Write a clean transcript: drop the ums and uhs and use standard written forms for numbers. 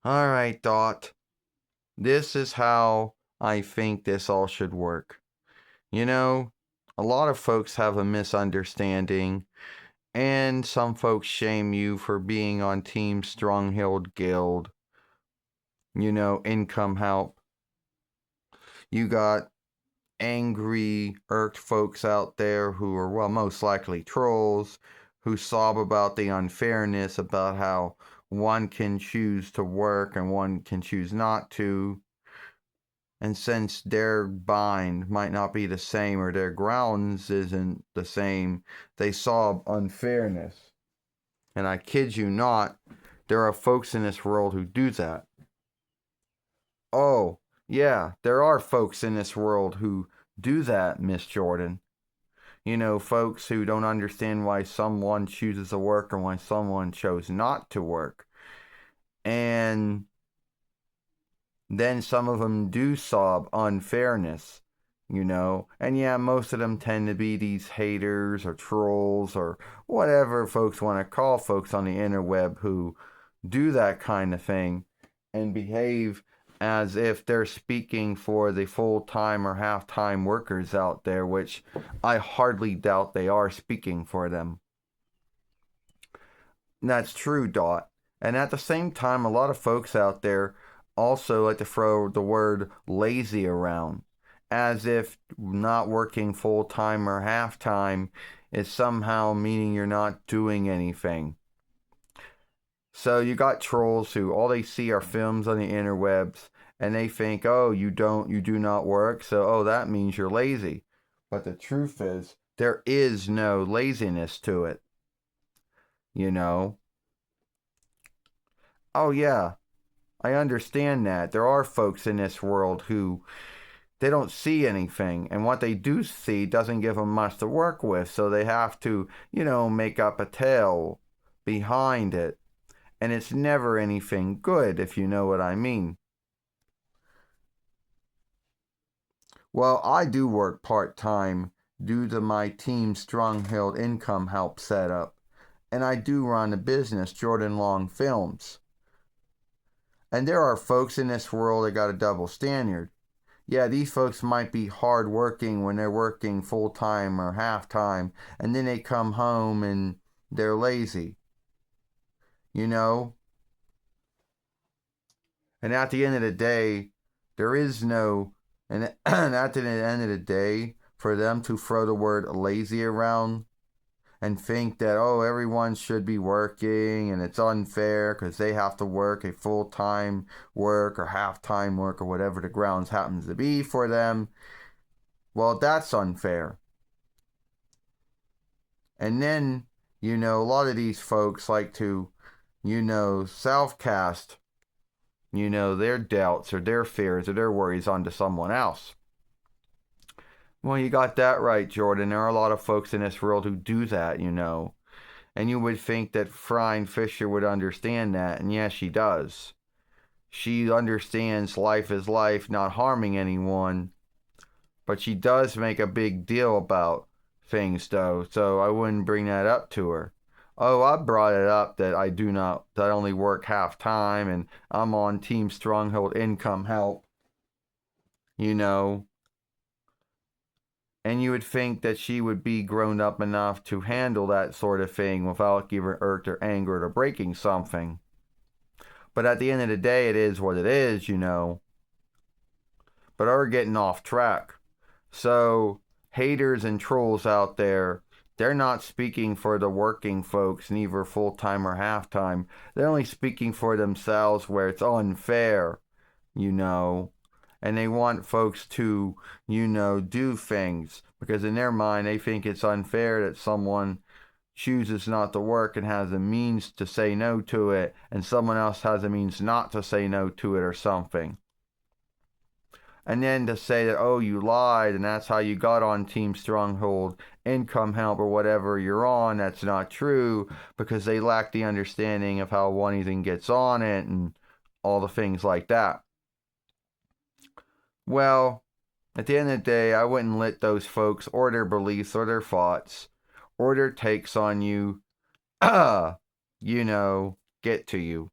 All right, Dot. This is how I think this all should work. You know, a lot of folks have a misunderstanding, and some folks shame you for being on Team Strong-Hilled Guild. Income help. You got angry, irked folks out there who are, well, most likely trolls, who sob about the unfairness, about how one can choose to work and one can choose not to. And since their bind might not be the same or their grounds isn't the same, they saw unfairness. And I kid you not, there are folks in this world who do that. Oh, yeah, there are folks in this world who do that, Miss Jordan. Folks who don't understand why someone chooses to work or why someone chose not to work. And then some of them do sob unfairness, And yeah, most of them tend to be these haters or trolls or whatever folks want to call folks on the interweb who do that kind of thing and behave as if they're speaking for the full-time or half-time workers out there, which I hardly doubt they are speaking for them. And that's true, Dot. And at the same time, a lot of folks out there also like to throw the word lazy around, as if not working full time or half time is somehow meaning you're not doing anything. So you got trolls who all they see are films on the interwebs and they think, oh, you do not work, so oh, that means you're lazy. But the truth is, there is no laziness to it, you know? Oh, yeah, I understand that. There are folks in this world who they don't see anything, and what they do see doesn't give them much to work with, so they have to, make up a tale behind it. And it's never anything good, if you know what I mean. Well, I do work part-time due to my Team Strong-Hilled Income Help setup, and I do run a business, Jordan Long Films. And there are folks in this world that got a double standard. Yeah, these folks might be hard working when they're working full time or half time, and then they come home and they're lazy, you know? And at the end of the day, there is no, and at the end of the day, for them to throw the word lazy around and think that, oh, everyone should be working and it's unfair because they have to work a full-time work or half-time work or whatever the grounds happens to be for them, well, that's unfair. And then, a lot of these folks like to, self-cast, their doubts or their fears or their worries onto someone else. Well, you got that right, Jordan. There are a lot of folks in this world who do that, And you would think that Frying Fisher would understand that, and yes, she does. She understands life is life, not harming anyone. But she does make a big deal about things, though, so I wouldn't bring that up to her. Oh, I brought it up that I only work half time and I'm on Team Stronghold Income Help, you know. And you would think that she would be grown up enough to handle that sort of thing without giving irked or angered or breaking something. But at the end of the day, it is what it is, But we're getting off track. So, haters and trolls out there, they're not speaking for the working folks, neither full time or half time. They're only speaking for themselves where it's unfair, And they want folks to, do things because in their mind they think it's unfair that someone chooses not to work and has a means to say no to it, and someone else has a means not to say no to it or something. And then to say that, oh, you lied and that's how you got on Team Stronghold Income Help or whatever you're on, that's not true because they lack the understanding of how one even gets on it and all the things like that. Well, at the end of the day, I wouldn't let those folks or their beliefs or their thoughts or their takes on you, get to you.